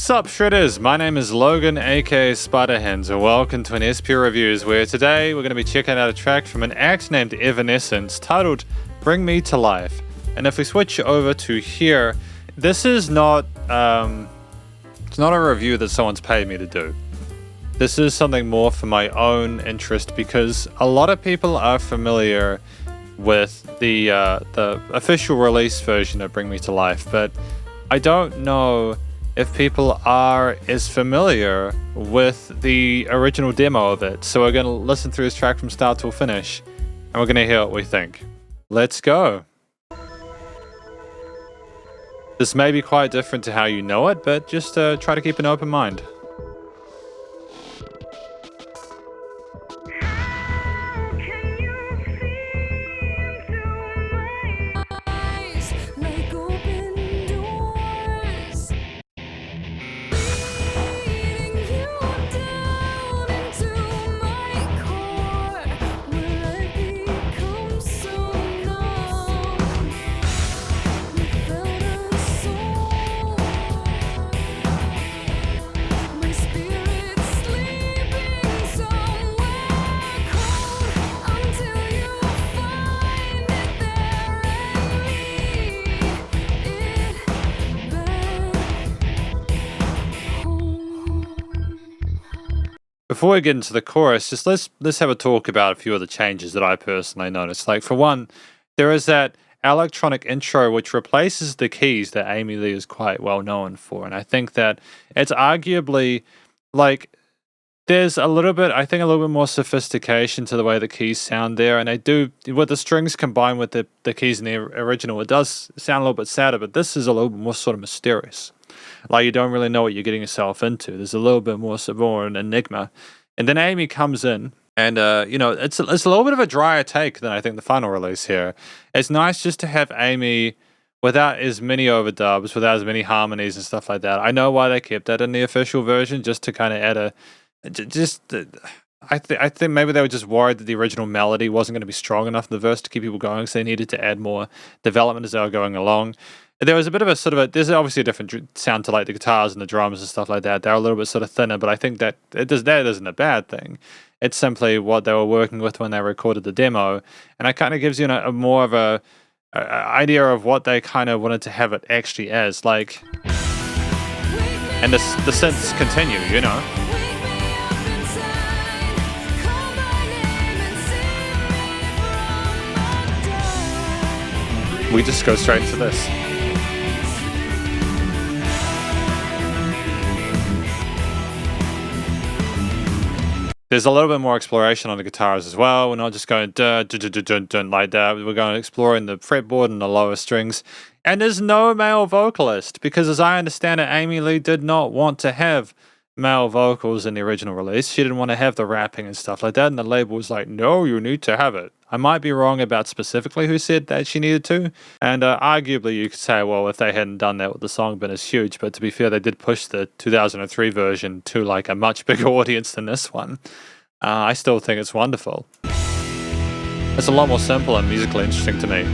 Sup Shredders, my name is Logan aka Spiderhands and welcome to an SP Reviews where today we're going to be checking out a track from an act named Evanescence titled Bring Me to Life. And if we switch over to here, this is not it's not a review that someone's paid me to do. This is something more for my own interest because a lot of people are familiar with the official release version of Bring Me to Life, but I don't know if people are as familiar with the original demo of it. So we're going to listen through this track from start till finish, and we're going to hear what we think. Let's go. This may be quite different to how you know it, but just try to keep an open mind. Before we get into the chorus, just let's have a talk about a few of the changes that I personally noticed. Like, for one, there is that electronic intro which replaces the keys that Amy Lee is quite well known for, and I think that it's arguably like there's a little bit more sophistication to the way the keys sound there, and they do with the strings combined with the keys in the original. It does sound a little bit sadder, but this is a little bit more sort of mysterious. Like, you don't really know what you're getting yourself into. There's a little bit more an enigma. And then Amy comes in, and it's a little bit of a drier take than I think the final release here. It's nice just to have Amy without as many overdubs, without as many harmonies and stuff like that. I know why they kept that in the official version, just to kind of add I think maybe they were just worried that the original melody wasn't going to be strong enough in the verse to keep people going, so they needed to add more development as they were going along. There was a bit of there's obviously a different sound to like the guitars and the drums and stuff like that. They're a little bit sort of thinner, but I think that that isn't a bad thing. It's simply what they were working with when they recorded the demo, and it kind of gives you a more of a idea of what they kind of wanted to have it actually as. Like, and the synths continue, you know. We just go straight into this. There's a little bit more exploration on the guitars as well. We're not just going dun, dun, dun, dun, dun, like that. We're going exploring the fretboard and the lower strings. And there's no male vocalist because, as I understand it, Amy Lee did not want to have male vocals in the original release. She didn't want to have the rapping and stuff like that. And the label was like, no, you need to have it. I might be wrong about specifically who said that she needed to. And arguably you could say, well, if they hadn't done that, would the song been as huge? But to be fair, they did push the 2003 version to like a much bigger audience than this one. I still think it's wonderful. It's a lot more simple and musically interesting to me.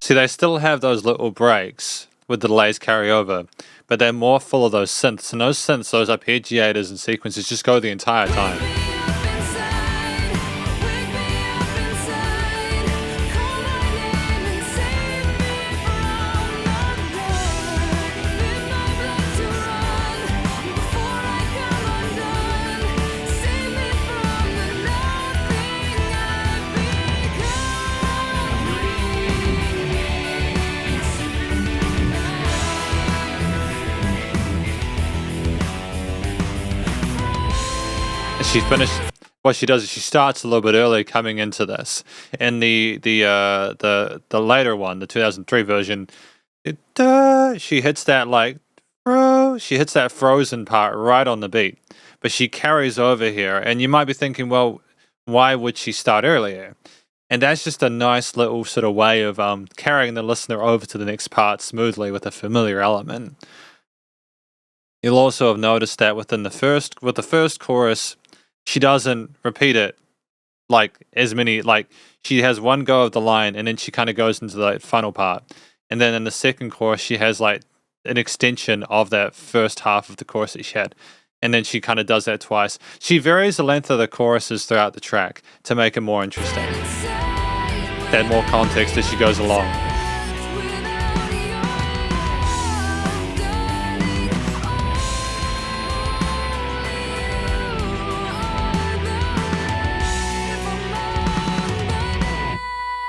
See, they still have those little breaks with the delays carry over, but they're more full of those synths, and those synths, those arpeggiators and sequences just go the entire time. She finished. What she does is she starts a little bit early coming into this. In the later one, the 2003 version, she hits that like she hits that frozen part right on the beat, but she carries over here, and you might be thinking, well, why would she start earlier? And that's just a nice little sort of way of carrying the listener over to the next part smoothly with a familiar element. You'll also have noticed that with the first chorus, she doesn't repeat it like as many, like she has one go of the line and then she kind of goes into the final part. And then in the second chorus, she has like an extension of that first half of the chorus that she had. And then she kind of does that twice. She varies the length of the choruses throughout the track to make it more interesting. Add more context as she goes along.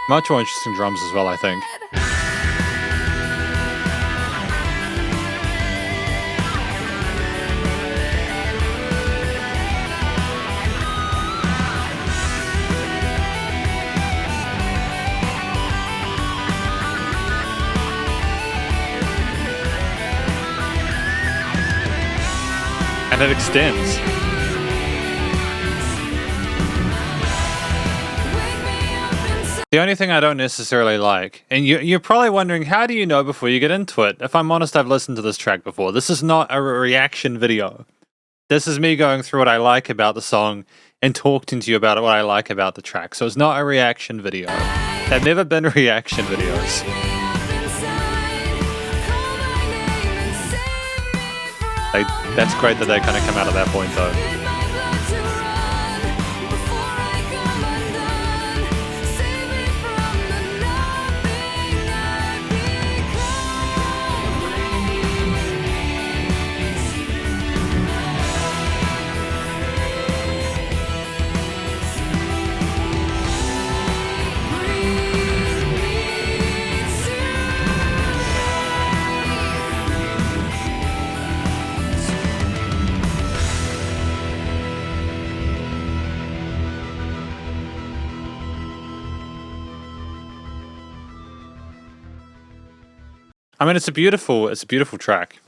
Much more interesting drums as well, I think. And it extends. The only thing I don't necessarily like, and you're probably wondering, how do you know before you get into it? If I'm honest, I've listened to this track before. This is not a reaction video. This is me going through what I like about the song and talking to you about what I like about the track. So it's not a reaction video. They've never been reaction videos. That's great that they kind of come out at that point, though. I mean, it's a beautiful track.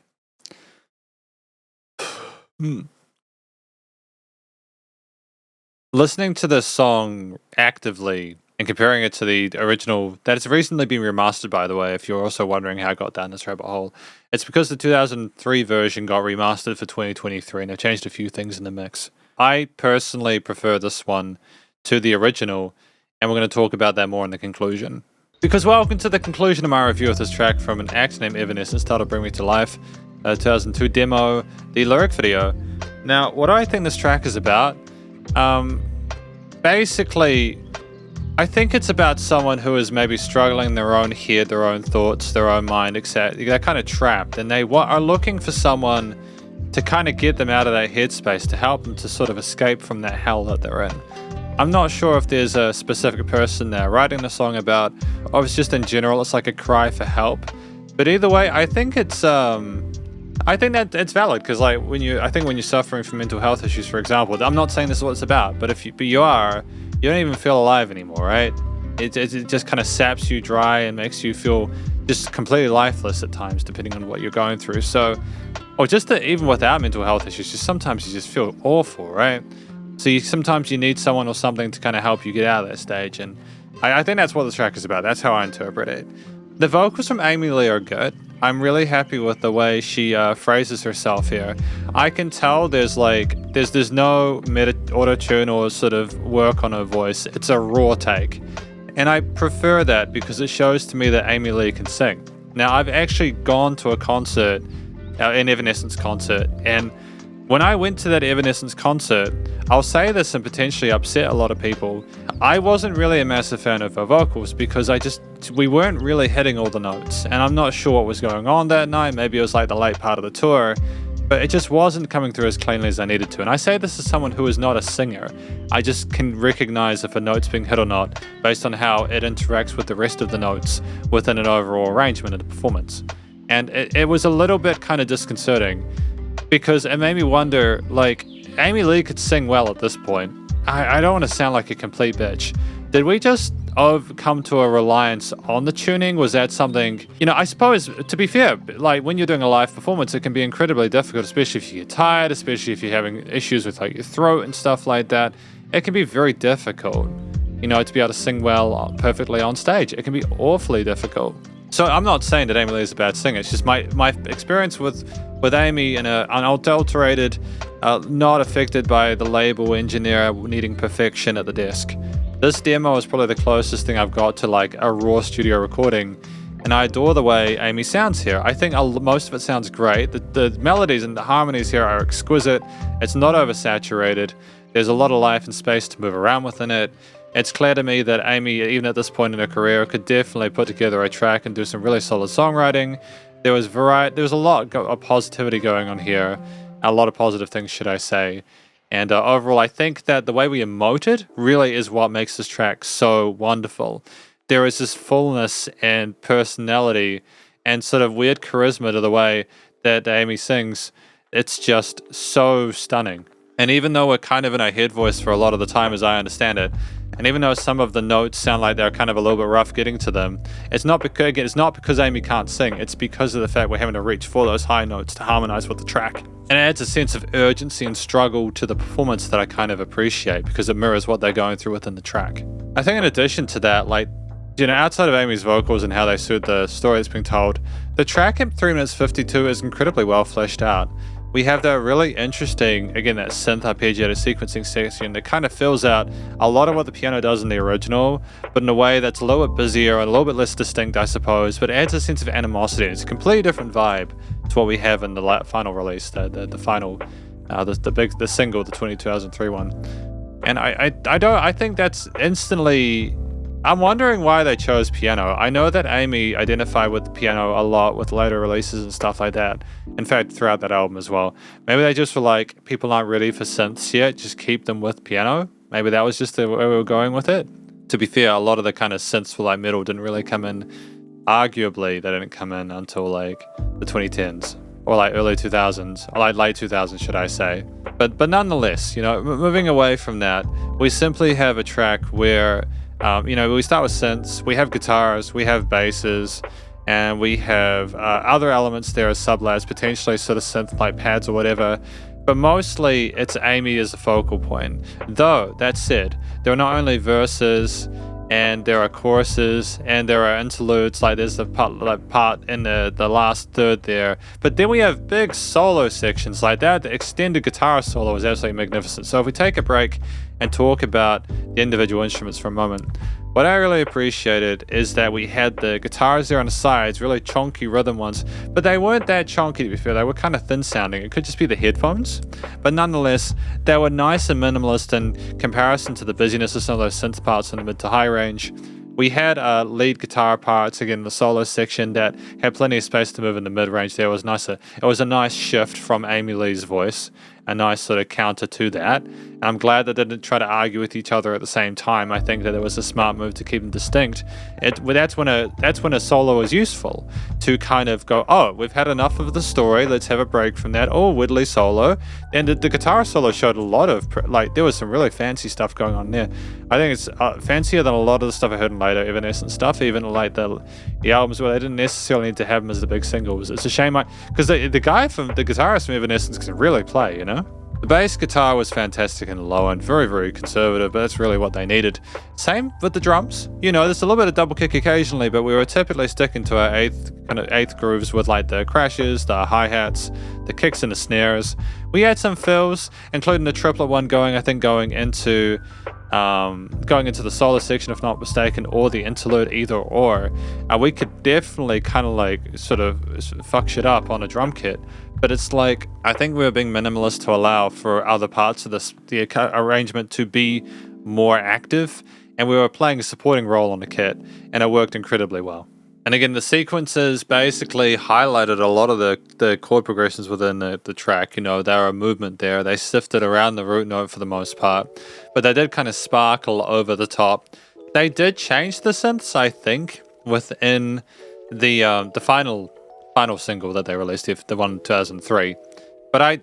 Listening to this song actively and comparing it to the original, that it's recently been remastered, by the way, if you're also wondering how I got down this rabbit hole, it's because the 2003 version got remastered for 2023 and they've changed a few things in the mix. I personally prefer this one to the original, and we're going to talk about that more in the conclusion. Because welcome to the conclusion of my review of this track from an act named Evanescence titled Bring Me to Life, 2002 demo, the lyric video. Now, what I think this track is about, basically, I think it's about someone who is maybe struggling in their own head, their own thoughts, their own mind, etc. They're kind of trapped, and they are looking for someone to kind of get them out of that headspace, to help them to sort of escape from that hell that they're in. I'm not sure if there's a specific person they're writing the song about, or if it's just in general, it's like a cry for help. But either way, I think it's I think that it's valid, because like when you're suffering from mental health issues, for example, I'm not saying this is what it's about, but you don't even feel alive anymore, right? It just kind of saps you dry and makes you feel just completely lifeless at times, depending on what you're going through. So, or just even without mental health issues, just sometimes you just feel awful, right? So sometimes you need someone or something to kind of help you get out of that stage, and I think that's what the track is about. That's how I interpret it. The vocals from Amy Lee are good. I'm really happy with the way she phrases herself here. I can tell there's no auto-tune or sort of work on her voice. It's a raw take. And I prefer that because it shows to me that Amy Lee can sing. Now, I've actually gone to a concert, an Evanescence concert, and when I went to that Evanescence concert, I'll say this and potentially upset a lot of people, I wasn't really a massive fan of her vocals because we weren't really hitting all the notes, and I'm not sure what was going on that night. Maybe it was like the late part of the tour, but it just wasn't coming through as cleanly as I needed to. And I say this as someone who is not a singer. I just can recognize if a note's being hit or not based on how it interacts with the rest of the notes within an overall arrangement of the performance. And it was a little bit kind of disconcerting, because it made me wonder, like, Amy Lee could sing well at this point. I don't want to sound like a complete bitch. Did we just come to a reliance on the tuning? Was that something, I suppose, to be fair, like when you're doing a live performance, it can be incredibly difficult, especially if you get tired, especially if you're having issues with like your throat and stuff like that. it can be very difficult, to be able to sing well perfectly on stage. It can be awfully difficult. So I'm not saying that Amy Lee is a bad singer. It's just my experience with Amy in an unadulterated, not affected by the label engineer needing perfection at the desk. This demo is probably the closest thing I've got to like a raw studio recording, and I adore the way Amy sounds here. I think most of it sounds great. The melodies and the harmonies here are exquisite. It's not oversaturated. There's a lot of life and space to move around within it. It's clear to me that Amy, even at this point in her career, could definitely put together a track and do some really solid songwriting. There was a lot of positivity going on here, a lot of positive things, should I say. And overall, I think that the way we emoted really is what makes this track so wonderful. There is this fullness and personality and sort of weird charisma to the way that Amy sings. It's just so stunning. And even though we're kind of in our head voice for a lot of the time, as I understand it, and even though some of the notes sound like they're kind of a little bit rough getting to them, it's not because Amy can't sing. It's because of the fact we're having to reach for those high notes to harmonize with the track. And it adds a sense of urgency and struggle to the performance that I kind of appreciate because it mirrors what they're going through within the track. I think in addition to that, outside of Amy's vocals and how they suit the story that's being told, the track in 3 minutes 52 is incredibly well fleshed out. We have that really interesting, again, that synth arpeggiated sequencing section that kind of fills out a lot of what the piano does in the original, but in a way that's a little bit busier and a little bit less distinct, I suppose, but it adds a sense of animosity. It's a completely different vibe to what we have in the final release, the single, the 2003 one. And I think that's instantly... I'm wondering why they chose piano. I know that Amy identified with the piano a lot with later releases and stuff like that. In fact, throughout that album as well. Maybe they just were like, people aren't ready for synths yet, just keep them with piano. Maybe that was just the way we were going with it. To be fair, a lot of the kind of synths for like metal didn't really come in. Arguably, they didn't come in until like the 2010s. Or like early 2000s, or like late 2000s, should I say. But nonetheless, moving away from that, we simply have a track where... we start with synths, we have guitars, we have basses, and we have other elements there as sublabs, potentially sort of synth-like pads or whatever, but mostly it's Amy as the focal point. Though, that said, there are not only verses, and there are choruses, and there are interludes, like there's the part in the last third there, but then we have big solo sections like that. The extended guitar solo is absolutely magnificent. So if we take a break and talk about the individual instruments for a moment, what I really appreciated is that we had the guitars there on the sides, really chunky rhythm ones, but they weren't that chunky, to be fair. They were kind of thin sounding. It could just be the headphones, but nonetheless, they were nice and minimalist in comparison to the busyness of some of those synth parts in the mid to high range. We had lead guitar parts, again, the solo section that had plenty of space to move in the mid-range there. It was a nice shift from Amy Lee's voice, a nice sort of counter to that. And I'm glad that they didn't try to argue with each other at the same time. I think that it was a smart move to keep them distinct. That's when a solo is useful, to kind of go, oh, we've had enough of the story, let's have a break from that. Oh, Whitley solo. And the guitar solo showed a lot of, there was some really fancy stuff going on there. I think it's fancier than a lot of the stuff I heard in later Evanescence stuff, even like the albums where they didn't necessarily need to have them as the big singles. It's a shame, because the guitarist from Evanescence can really play, The bass guitar was fantastic and low and very, very conservative, but that's really what they needed. Same with the drums. There's a little bit of double kick occasionally, but we were typically sticking to our eighth grooves with like the crashes, the hi-hats, the kicks and the snares. We had some fills, including the triplet one going into the solo section, if not mistaken, or the interlude, either or. We could definitely kind of sort of fuck shit up on a drum kit. But it's I think we were being minimalist to allow for other parts of the arrangement to be more active, and we were playing a supporting role on the kit, and it worked incredibly well. And again, the sequences basically highlighted a lot of the chord progressions within the track. There were a movement there. They sifted around the root note for the most part, but they did kind of sparkle over the top. They did change the synths, I think, within the final single that they released, the one in 2003. But I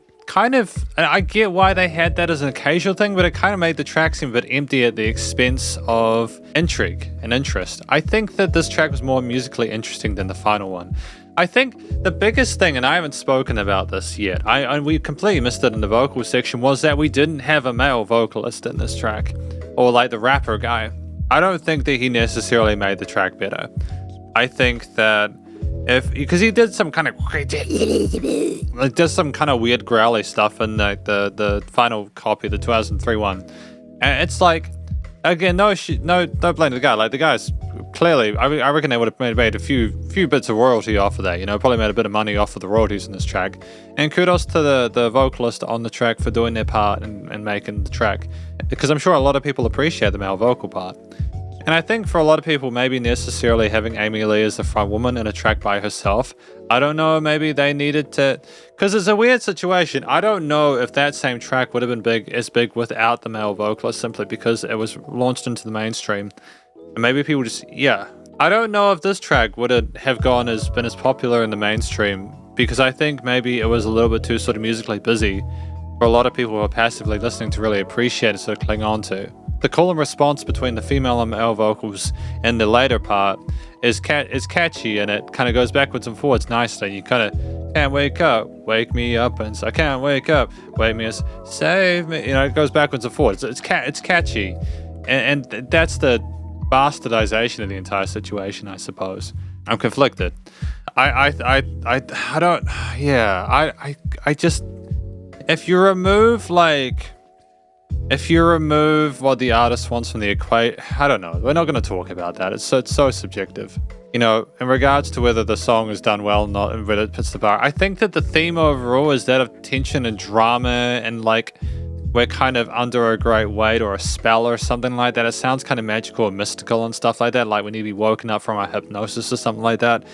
get why they had that as an occasional thing, but it kind of made the track seem a bit empty at the expense of intrigue and interest. I think that this track was more musically interesting than the final one. I think the biggest thing, and I haven't spoken about this yet, we completely missed it in the vocal section, was that we didn't have a male vocalist in this track, or like the rapper guy. I don't think that he necessarily made the track better. I think that because he did some kind of like does some kind of weird growly stuff in the final copy, the 2003 one, and it's like, again, no blame to the guy. Like, the guy's clearly, I reckon they would have made a few bits of royalty off of that. You know, probably made a bit of money off of the royalties in this track. And kudos to the vocalist on the track for doing their part and making the track, because I'm sure a lot of people appreciate the male vocal part. And I think for a lot of people, maybe necessarily having Amy Lee as the front woman in a track by herself, I don't know, maybe they needed to, because it's a weird situation. I don't know if that same track would have been as big without the male vocalist, simply because it was launched into the mainstream. And maybe people just, yeah. I don't know if this track would have been as popular in the mainstream, because I think maybe it was a little bit too sort of musically busy for a lot of people who are passively listening to really appreciate and sort of cling on to. The call and response between the female and male vocals in the later part is catchy, and it kind of goes backwards and forwards nicely. You kind of can't wake up, wake me up, and I can't wake up, wake me up, save me. You know, it goes backwards and forwards. It's catchy, and that's the bastardization of the entire situation, I suppose. I'm conflicted. I don't. Yeah, I just, if you remove what the artist wants from the equation, I don't know. We're not going to talk about that. It's so subjective. You know, in regards to whether the song is done well or not and whether it fits the bar, I think that the theme overall is that of tension and drama, and like we're kind of under a great weight or a spell or something like that. It sounds kind of magical and mystical and stuff like that, like we need to be woken up from our hypnosis or something like that.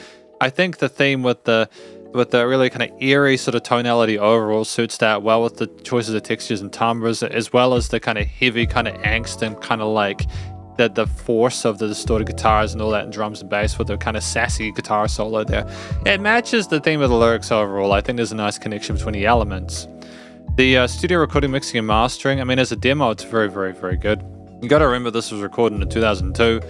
I think the theme with the really kind of eerie sort of tonality overall suits that well, with the choices of textures and timbres, as well as the kind of heavy kind of angst and kind of like the force of the distorted guitars and all that, and drums and bass with the kind of sassy guitar solo there. It matches the theme of the lyrics overall. I think there's a nice connection between the elements. The studio recording, mixing and mastering, I mean, as a demo, it's very, very, very good. You got to remember this was recorded in 2002.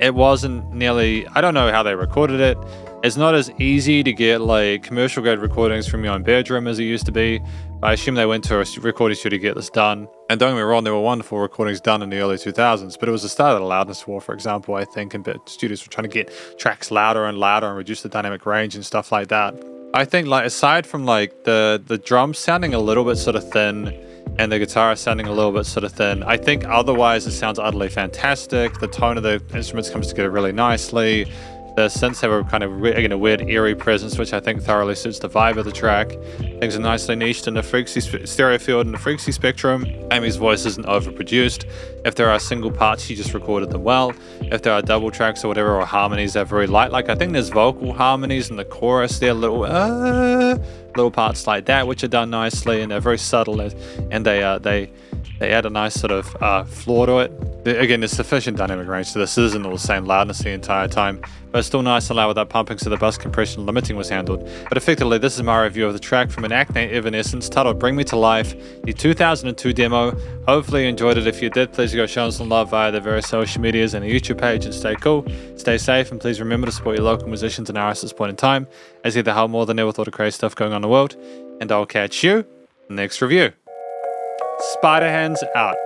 It wasn't nearly, I don't know how they recorded it. It's not as easy to get like commercial grade recordings from your own bedroom as it used to be. I assume they went to a recording studio to get this done. And don't get me wrong, there were wonderful recordings done in the early 2000s, but it was the start of the loudness war, for example, I think, and studios were trying to get tracks louder and louder and reduce the dynamic range and stuff like that. I think, like, aside from like the drums sounding a little bit sort of thin and the guitar sounding a little bit sort of thin, I think otherwise it sounds utterly fantastic. The tone of the instruments comes together really nicely. The synths have a kind of a weird eerie presence, which I think thoroughly suits the vibe of the track. Things are nicely niched in the freaky stereo field and the freaky spectrum. Amy's voice isn't overproduced. If there are single parts, she just recorded them well. If there are double tracks or whatever, or harmonies, they're very light. Like, I think there's vocal harmonies in the chorus. They're little parts like that, which are done nicely, and they're very subtle, and they add a nice sort of floor to it. Again, there's sufficient dynamic range, so this isn't all the same loudness the entire time, but it's still nice and loud without pumping, so the bus compression limiting was handled. But effectively, this is my review of the track from an Acne Evanescence titled Bring Me to Life, the 2002 demo. Hopefully you enjoyed it. If you did, please go show us some love via the various social medias and the YouTube page, and stay cool, stay safe, and please remember to support your local musicians and artists at this point in time, as they have more than ever thought of crazy stuff going on in the world. And I'll catch you in the next review. Spiderhands out.